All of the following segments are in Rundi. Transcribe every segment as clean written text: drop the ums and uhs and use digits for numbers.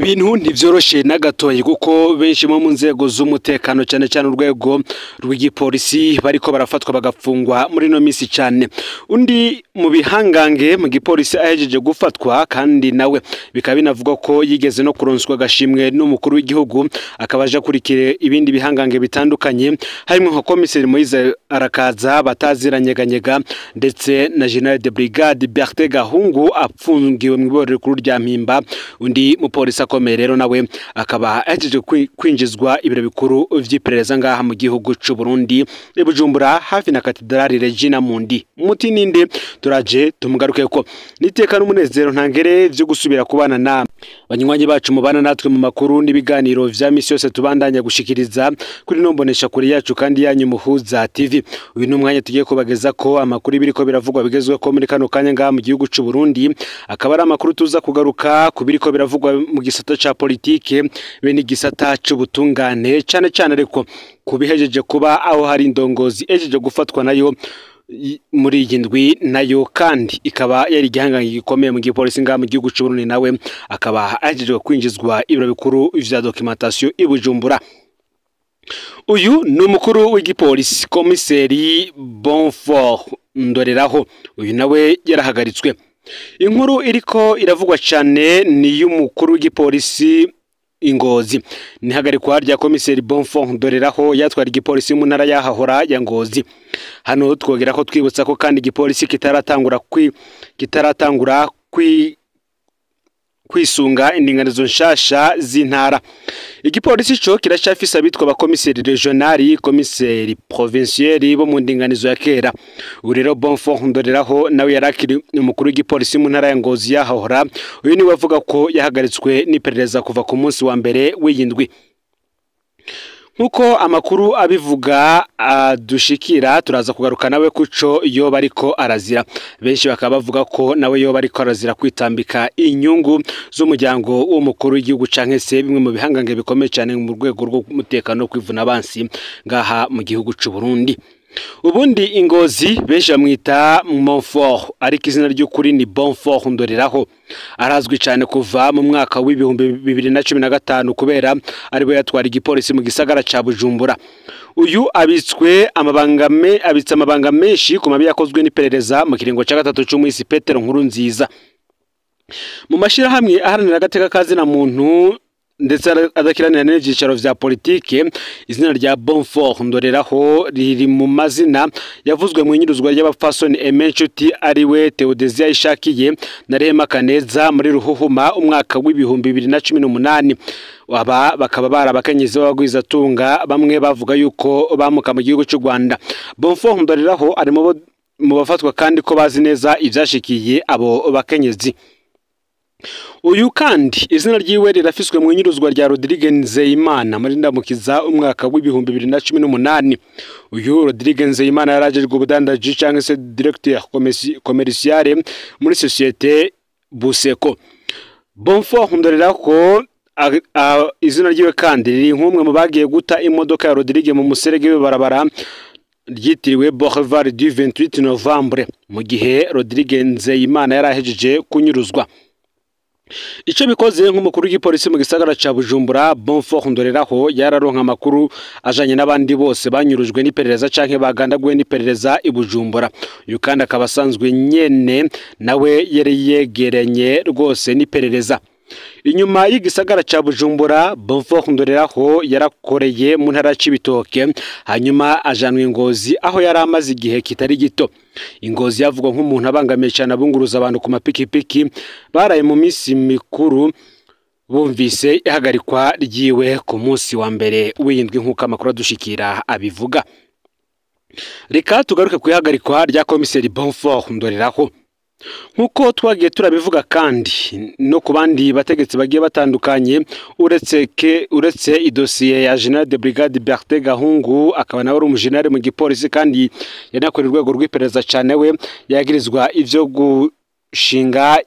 ibintu ntivyoroshe n'agatoyi kuko benshi mu nzego z'umutekano cyane cyane urwego rw'igipolisi bariko barafatwa bagafungwa muri no misi cyane. Undi mu bihangange mu gipolisi ahejeje gufatwa kandi nawe bikaba binavuga ko yigeze no kuronswa gashimwe n'umukuru w'igihugu akabaje kurikire ibindi bihangange bitandukanye harimo nka komiseri Moise Arakaza bataziranyeganyega ndetse na General de Brigade Bertin Gahungu apfungiwe mu iborero rikuru rya Mpimba. Undi mu polisi akomeye rero nawe akaba ahejeje kwinjizwa ibiro bikuru vy'iperereza ngaha mu gihugu c'u Burundi i Bujumbura hafi na Katedrali Regina Mundi. Muti ninde turaje tumugaruke ko niteka n'umunezero ntangere vyo gusubira kubana na banywanyi bacu mubana natwe mu makuru n'ibiganiro vya misi yose tubandanya gushikiriza kuri nombonesha kuri yacu kandi yanyu Muhuza TV. Uyu numwanya tugiye kubageza ko amakuru biriko biravugwa bigezwe ko muri kano kanya ngaha mu gihugu c'u Burundi akaba ari amakuru tuza kugaruka kubiriko biravugwa mu gisata ca politike be n'igisata c'ubutungane cyane cyane ariko kubihejeje kuba aho hari indongozi ejeje gufatwa nayo muri iyi ndwi nayo kandi ikaba yari igihanganye gikomeye mu gipolisi ngaha mu gihugu c'u Burundi nawe akaba ahejeje kwinjizwa ibiro bikuru vya documentation i Bujumbura. Uyu ni umukuru w'igipolisi komiseri Bonfort Ndoreraho. Uyu nawe yarahagaritswe. Inkuru iriko iravugwa cyane ni y'umukuru w'igipolisi Ingozi. Nihagarikwa rya komiseri Bonfort Ndoreraho yatwara igipolisi mu ntara yahahora ya Ngozi. Hano twogera ko twibutsa ko kandi igipolisi kitaratangura kwisunga indinganizo nshasha z'intara. Igipolisi cyo kirashafisa bitwa abakomiseri regionali, komiseri provinciali bo mu ndinganizo ya kera. Urero Bonfort Ndoreraho nawe yarakiri umukuru w'igipolisi mu ntara ya Ngozi yahahora. Uyu ni wavuga ko yahagaritswe n'iperereza kuva ku munsi wa mbere w'iyindwi. Nkuko amakuru abivuga dushikira turaza kugaruka nawe kuco yo bariko arazira. Benshi bakaba bavuga ko nawe yo bariko arazira kwitambika inyungu z'umuryango w'umukuru w'igihugu canke se bimwe mu bihangange bikomeye cyane mu rwego rw'umutekano kwivuna abansi ngaha mu gihugu c'u Burundi. Ubundi Ingozi benshi bamwita Montfort ariko izina ry'ukuri ni Bonfort Ndoreraho. Arazwi cyane kuva mu mwaka w'ibihumbi 2015 kubera aribo yatwara igipolisi mu gisagara ca Bujumbura. Uyu abitswe amabanga menshi ku mabi yakozwe n'iperereza mu kiringo ca gatatu c'umwisi Petero Nkurunziza. Mu mashira hamwe aharanira agateka kazi na muntu ndetse adakiranira n'ivyicaro vya politike, izina rya Bonfort Ndoreraho riri mu mazina yavuzwe mu nyiruzwa y'abapfasoni Emenchuti ariwe Theodesia Ishakiye na Rehema Kaneza muri Ruhuhuma umwaka w'ibihumbi 2018. Aba bakaba barabakenyezi b'abagwiza tunga bamwe bavuga yuko bamuka mu gihugu cy'u Rwanda. Bonfort Ndoreraho ari mu bafatwa kandi ko bazi neza ivyashikiye abo bakenyezi. Uyu kandi izina ryiwe rirafiswe mu nyiruzwa rya Rodrigue Nzeyimana muri ndamukiza umwaka w'ibihumbi 2018. Uyu Rodrigue Nzeyimana yarajejwe ubudandaji canke se directeur commercial muri societe Buseko. Bonfort Ndoreraho izina ryiwe kandi riri nk'umwe mu bagiye guta imodoka ya Rodrigue mu muserege w'ibarabara ryitiriwe Boulevard du 28 Novembre mu gihe Rodrigue Nzeyimana yarahejeje kunyuruzwa. Ico bikoze nk'umukuru w'igipolisi mu gisagara ca Bujumbura, Bonfort Ndoreraho yararonka amakuru ajanye n'abandi bose banyurujwe n'iperereza canke bagandaguwe n'iperereza i Bujumbura. Uyu kandi akaba asanzwe nyene nawe yari yegeranye rwose n'iperereza. Inyuma y'igisagara ca Bujumbura, Bonfort Ndoreraho yarakoreye mu ntara c'Ibitoke hanyuma ajanwa Ingozi aho yari amaze igihe kitari gito. Ingozi yavugwa nk'umuntu abangamiye cyane abunguruza abantu ku mapikipiki baraye mu misi mikuru bumvise ihagarikwa ryiwe ku munsi wa mbere w'indwi nk'uko amakuru adushikira abivuga. Reka tugaruke ku ihagarikwa rya komiseri Bonfort Ndoreraho. Nkuko twagiye turabivuga kandi no ku bandi bategetsi bagiye batandukanye uretse idosiye ya General de Brigade Bertin Gahungu akaba nawe ari umujenerali mu gipolisi kandi yanakorera urwego rw'iperereza cyane we yagirizwa ivyo gushinga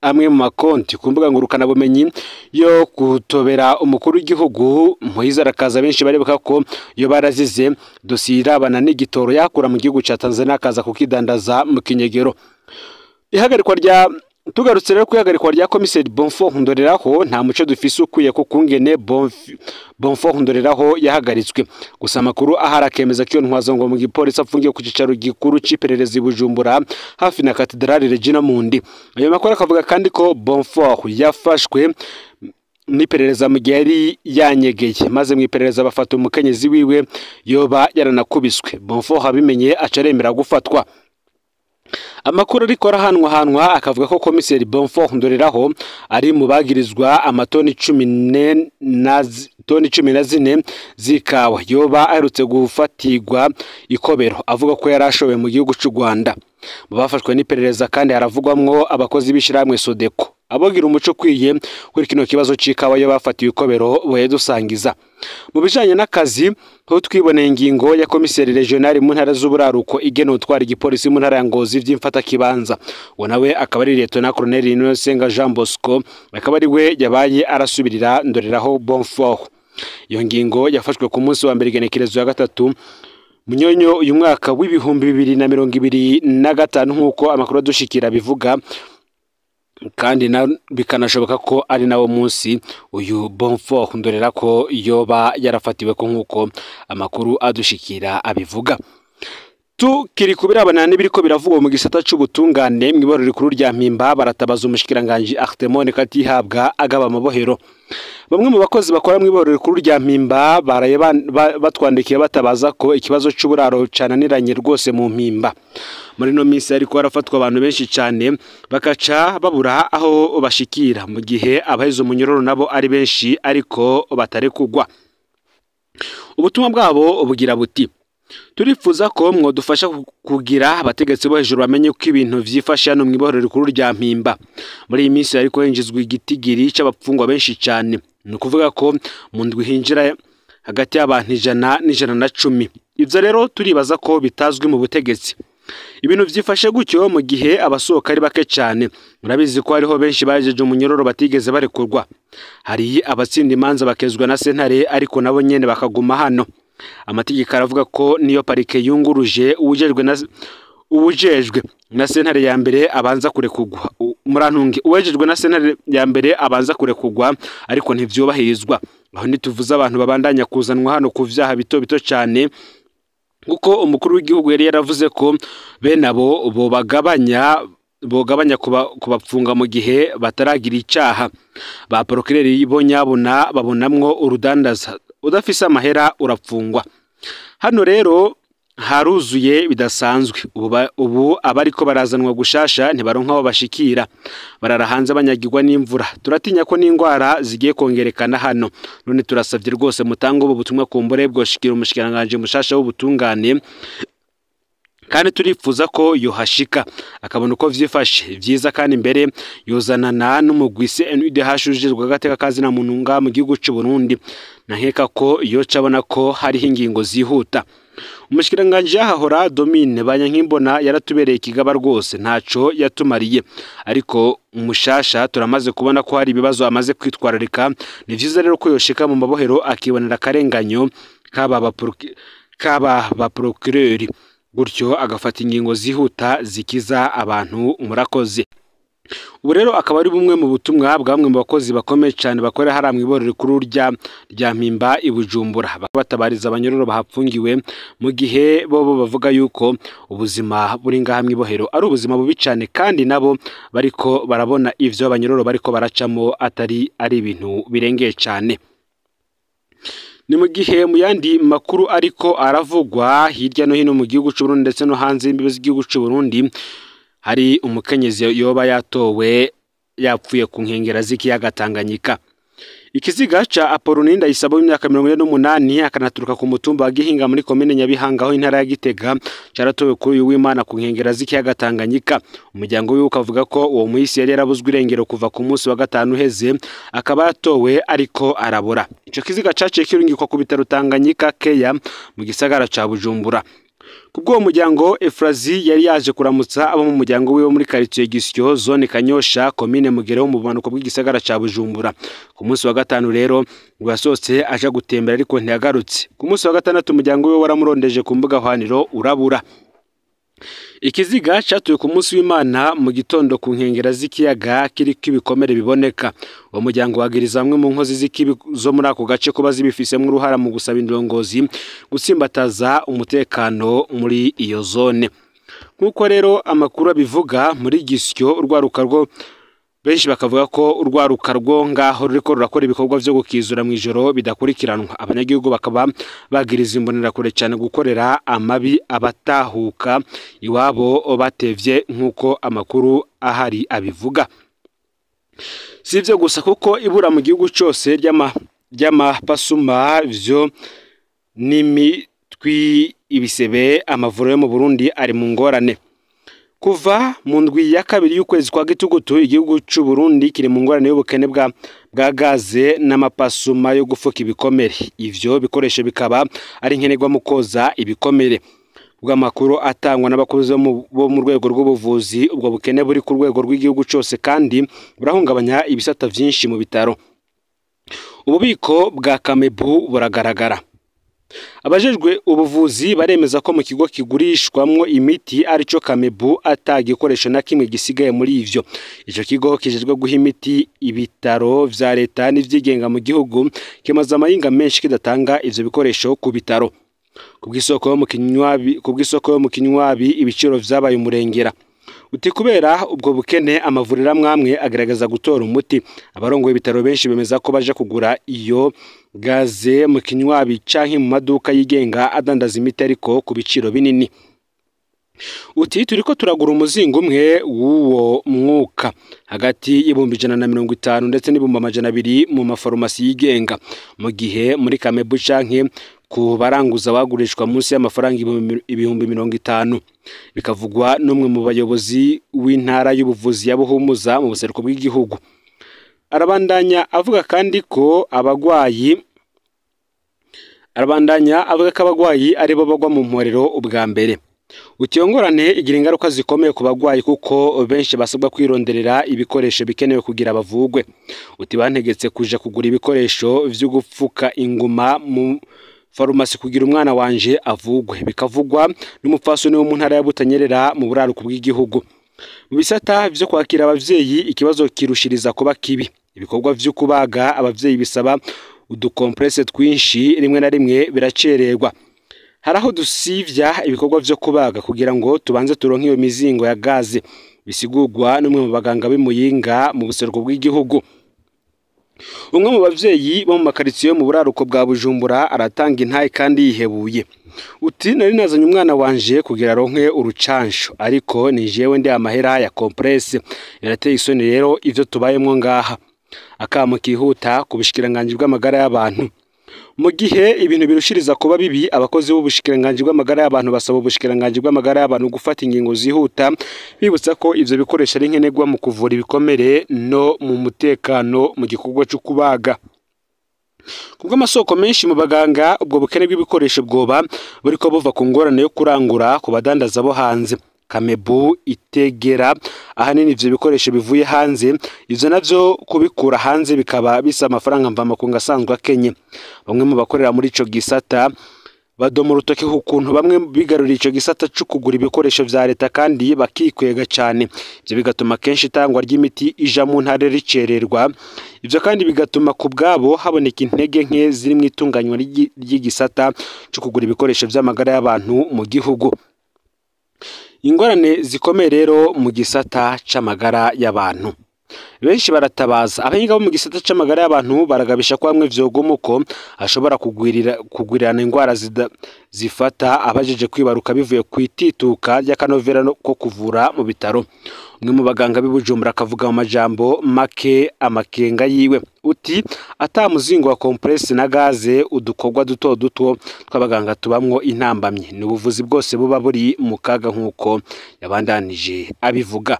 amwe mu makonti ku mbuga ngurukana bumenyi yo gutobera umukuru w'igihugu. Moise Arakaza benshi barebuka ko yo barazize dosiye irabana n'igitoro yakura mu gihugu ca Tanzania akaza kukidandaza mu kinyegero. Ihagarikwa rya tugarutse rero kwihagarikwa rya komiseri Bonfort Ndoreraho nta muco dufise ukwiye ko kungene Bonfort Ndoreraho yahagaritswe gusa amakuru ahari akemeza ko iyo ntwazo ngo mu gipolisi afungiye ku cicaro gikuru c'iperereza i Bujumbura hafi na Katedrali Regina Mundi. Ayo makuru akavuga kandi ko Bonfort yafashwe n'iperereza mu gihe yari yanyegeye maze mu iperereza bafata umukenyezi wiwe yoba yaranakubiswe. Bonfort abimenye aca aremera gufatwa. Amakuru ariko arahanwa akavuga ko komiseri Bonfort Ndoreraho ari mu bagirizwa amatoni 14 zikawa yoba aherutse gufatirwa ikobero avuga ko yarashowe mu gihugu cy'u Rwanda. Mu bafashwe n'iperereza kandi haravugwamwo abakozi b'ishiramwe Sodeko abogira umuco kwiye kuri kino kibazo c'ikawa yo bafatiwe ikobero boye dusangiza. Mu bijanye n'akazi ho twiboneye ingingo ya komiseri regional mu ntara z'uburaruko igena utwara igipolisi mu ntara ya Ngozi vy'imfata kibanza. Uwo nawe akaba ari Lieutenant Colonel Innocent Jean Bosco akaba ari we yabaye arasubirira Ndoreraho Bonfort. Iyo ngingo yafashwe ku munsi wa mbere igenekerezo ya 3 Munyonyo uyu mwaka w'ibihumbi 2025 nkuko amakuru dushikira bivuga, kandi bikanashoboka ko ari nawo munsi uyu Bonfort Ndorera ko yoba yarafatiwe ko nkuko amakuru adushikira abivuga. Tukiri kubirabana n'ibiriko biravugwa mu gisata c'ubutungane mw'iboro rikuru rya Mpimba baratabaza umushikiranganje Artemone Katihabwa agaba amabohero. Bamwe mu bakozi bakora mw'iboro rikuru rya Mpimba baraye batwandikiye batabaza ko ikibazo c'uburaro cananiranye rwose mu Mpimba. Muri no minsi ariko harafatwa abantu benshi cyane bakaca babura aho bashikira mu gihe abahizo munyororo nabo ari benshi ariko batarekugwa. Ubutumwa bwabo bugira buti: turifuza ko mwodufasha kugira abategetsi bo hejuru bamenye ko ibintu vyifashe hano mw'iboro rikuru rya Mpimba. Muri iyi minsi ariko hinjizwe igitigiri c'abapfungwa benshi cyane, ni ukuvuga ko mu ndwi hinjira hagati y'abantu 100 ivyo rero turibaza ko bitazwi mu butegetsi. Ibintu vyifashe gutyo mu gihe abasohoka ari bake cyane. Murabizi ko hariho benshi bajeje umunyororo batigeze barekurwa. Hari abatsinda imanza bakezwa na sentare ariko nabo nyene bakaguma hano. Amategeko aravuga ko niyo parike yunguruje uwujejwe na sentare ya mbere abanza kurekugwa. Murantunge uwejejwe na sentare ya mbere abanza kurekugwa ariko ntivyubahirizwa. Aho nituvuza abantu babandanya kuzanwa hano ku vyaha bito bito cyane, kuko umukuru w'igihugu yari yaravuze ko bene abo bogabanya kubapfunga mu gihe bataragira icyaha. Ba procureur bo nyabona babonamwo urudandaza, udafise amahera urapfungwa. Hano rero haruzuye bidasanzwe. Ubu abariko barazanwa gushasha ntibaronka aho bashikira, barara hanze banyagirwa n'imvura. Turatinya ko n'ingwara zigiye kongerekana hano. None turasavye rwose mutango ubu butumwa kumbore bwoshikira umushikiranganje mushasha w'ubutungane, kandi turifuza ko yohashika akabona uko vyifashe vyiza, kandi imbere yozanana n'umugwise NUDH ujejwe agateka kazi na mununga mu gihugu cy'u Burundi. Nankeka ko yoca abona ko hari ingingo zihuta. Umushikiranganje hahora Domine Banyankimbona yaratubereye ikigaba rwose ntaco yatumariye, ariko umushasha turamaze kubona ko hari ibibazo amaze kwitwararika. Ni vyiza rero ko yoshika mu mabohero akibonera karenganyo kaba ba procureur, gutyo agafata ingingo zihuta zikiza abantu. Murakoze. Ubu rero akaba ari bumwe mu butumwa bwamwe mu bakozi bakomeye cyane bakorera hari mw'iboro rikuru rya Mpimba i Bujumbura, batabariza abanyororo bahapfungiwe mu gihe bo bavuga yuko ubuzima buri ngaha mw'ibohero ari ubuzima bubi cyane, kandi nabo bariko barabona ivyo abanyororo bariko baracamo atari ibintu birengeye cyane. Ni mu gihe mu yandi makuru ariko aravugwa hirya no hino mu gihugu cy'u Burundi ndetse no hanze y'imbibe z'igihugu cy'u Burundi, hari umukenyezi yoba yatowe yapfuye ku nkengera z'ikiyaga Tanganyika. Ikiziga ca Apolline Ndayisaba w'imyaka 48 akanaturuka ku mutumba wa Gihinga muri komine Nyabihanga aho intara ya Gitega caratowe kuri uyu w'Imana ku nkengera z'ikiyaga Tanganyika. Umuryango wiwe ukavuga ko uwo muhisi yari yarabuzwe irengero kuva ku munsi wa 5 uheze, akaba yatowe ariko arabora. Ico kiziga caciye kirungikwa ku bitaro Tanganyika Keya mu gisagara ca Bujumbura. Kubwo umuryango Efrazi yari yaje kuramutsa abo mu muryango wiwe muri quartier Gisyo zone Kanyosha komine Mugere wo mu bumanuko bw'igisagara ca Bujumbura. Ku munsi wa 5 rero ngo yasohotse aje gutembera ariko ntiyagarutse. Ku munsi wa 6 umuryango wiwe waramurondeje ku mbuga hwaniro urabura. Ikiziga catuye ku munsi w'Imana mu gitondo ku nkengera z'ikiyaga kiriko ibikomere biboneka. Uwo muryango wagiriza bamwe mu nkozi z'ikibi zo muri ako gace kuba zibifisemo uruhara mu gusaba indongozi gusimbataza umutekano muri iyo zone. Nk'uko rero amakuru abivuga, muri Gisyo urwaruka rwo benshi bakavuga ko urwaruka rwo ngaho ruriko rurakora ibikorwa vyo gukizura mu ijoro bidakurikiranwa. Abanyagihugu bakaba bagiriza imbonerakure cyane gukorera amabi abatahuka iwabo batevye, nk'uko amakuru ahari abivuga. Si ivyo gusa kuko ibura mu gihugu cyose ry'amapasuma vyo n'imitwi ibisebe, amavuriro yo mu Burundi ari mu ngorane. Kuva mu ndwi ya kabiri y'ukwezi kwa Gitugutu, igihugu cy'u Burundi kiri mu ngorane y'ubukene bwa gaze n'amapasuma yo gufuka ibikomere. Ivyo bikoresho bikaba ari nkenerwa mu koza ibikomere. Bw'amakuru atangwa n'abakozi bo mu rwego rw'ubuvuzi, ubwo bukene buri ku rwego rw'igihugu cyose kandi burahungabanya ibisata vyinshi mu bitaro. Ububiko bwa Kamebu buragaragara. Abajejwe ubuvuzi baremeza ko mu kigo kigurishwamwo imiti arico Kamebu atagikoresho na kimwe gisigaye muri ivyo. Ico kigo kijejwe guha imiti ibitaro vya leta n'ivyigenga mu gihugu kimaze amahinga menshi kidatanga ivyo bikoresho ku bitaro. Kubw'isoko yo mu Kinywabi ibiciro vyabaye umurengera. Uti kubera ubwo bukene amavuriro amwe agerageza gutora umuti. Abarongoye ibitaro benshi bemeza ko baje kugura iyo gaze mu Kinywabi canke mu maduka yigenga adandaza imiti ariko ku biciro binini. Uti turiko turagura umuzingo umwe w'uwo mwuka hagati y'ibihumbi 150 ndetse n'ibihumbi 200 mu mafarumasi yigenga, mu gihe muri Kamebu canke ku baranguza bagurishwa munsi y'amafaranga ibihumbi 50. Bikavugwa n'umwe mu bayobozi w'intara y'ubuvuzi ya Buhumuza mu buseruko bw'igihugu. Arabandanya avuga ko abagwayi aribo bagwa mu mporero ubwa mbere. Utiyongorane igira ingaruka zikomeye ku bagwayi kuko benshi basabwa kwironderera ibikoresho bikenewe kugira bavugwe. Uti bantegetse kuja kugura ibikoresho vyo gupfuka inguma mu farumasi kugira umwana wanje avugwe. Bikavugwa n'umupfasoni wo mu ntara ya Butanyerera mu buraruko bw'igihugu. Mu bisata vyo kwakira abavyeyi ikibazo kirushiriza kuba kibi. Ibikorwa vyo kubaga abavyeyi bisaba udukompresse twinshi, rimwe na rimwe biracererwa. Haraho dusivya ibikorwa vyo kubaga kugira ngo tubanze turonke iyo mizingo ya gaze. Bisigurwa n'umwe mu baganga b'Imuyinga mu buseruko bw'igihugu. Umwe mu bavyeyi bo mu makaritsiye mu buraruko bwa Bujumbura aratanga intaye kandi yihebuye. Uti nari nazanye umwana wanje kugira ronke urucansho ariko ni jewe ndi amahera ya compresse. Yarateye isoni rero ivyo tubayemwo ngaha. Akamo kihuta ku bushikiranganje bw'amagara y'abantu. Mu gihe ibintu birushiriza kuba bibi, abakozi b'ubushikiranganje bw'amagara y'abantu basaba ubushikiranganje bw'amagara y'abantu gufata ingingo zihuta, bibutsa ko ivyo bikoresho ari nkenerwa mu kuvura ibikomere no mu mutekano mu gikorwa cyo kubaga. Kubw'amasoko menshi mu baganga, ubwo bukene bw'ibikoresho bwoba buriko buva ku ngorane yo kurangura ku badandaza bo hanze. Kamebu itegera ahanini ivyo bikoresho bivuye hanze, ivyo navyo kubikura hanze bikaba bisa amafaranga mvamakungu asanzwe akenye. Bamwe mu bakorera muri ico gisata badoma urutoke ukuntu bamwe bigarurira ico gisata cyo kugura ibikoresho vya leta kandi bakikwega cyane. Ivyo bigatuma kenshi itangwa ry'imiti ija mu ntare ricererwa. Ivyo kandi bigatuma ku bwabo haboneka intege nke ziri mu itunganywa ry'igisata cyo kugura ibikoresho vy'amagara y'abantu mu gihugu. Ingorane zikomeye rero mu gisata c'amagara y'abantu. Benshi baratabaza. Abahinga bo mu gisata c'amagara y'abantu baragabisha ko hamwe vyogumuko ashobora kugwirirana ingwara zifata abajeje kwibaruka bivuye kwitituka ry'akanovera ko kuvura mu bitaro. Umwe mu baganga b'Ibujumbura akavuga mu majambo make amakenga yiwe. Uti atamuzingo wa compresse na gaze udukorwa duto tw'abaganga tubamwo intambamye. Ni ubuvuzi bwose buba buri mu kaga nk'uko yabandanije abivuga.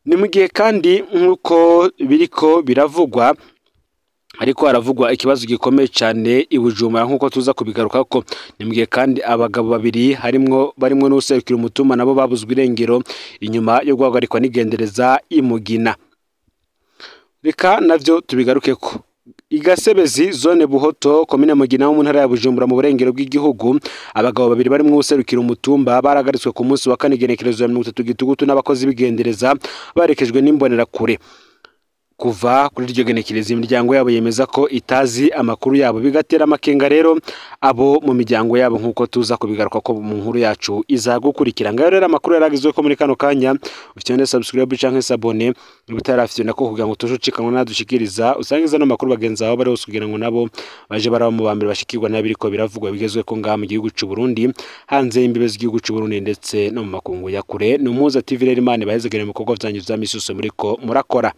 Ni mu gihe kandi nk'uko biriko biravugwa ariko haravugwa ikibazo gikomeye cyane Ibujumbura nk'uko tuza kubigaruka ko. Ni mu gihe kandi abagabo babiri barimwo n'userukira umutuma nabo babuzwe irengero inyuma yo guhagarikwa n'igendereza imugina. Reka navyo tubigaruke ko. Igasebezi zone Buhoto komine Mugina mu ntara ya Bujumbura mu burengero bw'igihugu abagabo babiri bari mu userukira umutumba baragaritswe ku munsi wa 4 genekerezo ya 30 gitugutu n'abakozi bigendereza barekejwe n'imbonera kure. Kuva kuri iryo genekerezo imiryango yabo yemeza ko itazi amakuru yabo bigatera amakenga rero abo mu miryango yabo nkuko tuza kubigaruka ko mu nkuru yacu izagukurikira. Ngaho rero amakuru yaragizwe ko muri kano kanya ufite subscribe canke s'abone utarafite nako kugira ngo tujucikanwa nadushikiriza usangiza no makuru bagenza aho bari kugira ngo nabo baje baraba mu bambere bashikirwa n'abiriko biravugwa bigezwe ko ngaha mu gihugu cy'u Burundi hanze imbibe z'igihugu cy'u Burundi ndetse no mu makungu ya kure. Numuza TV rero Imana bahezegere mu bikorwa byanyu bya misi yose muriko murakora.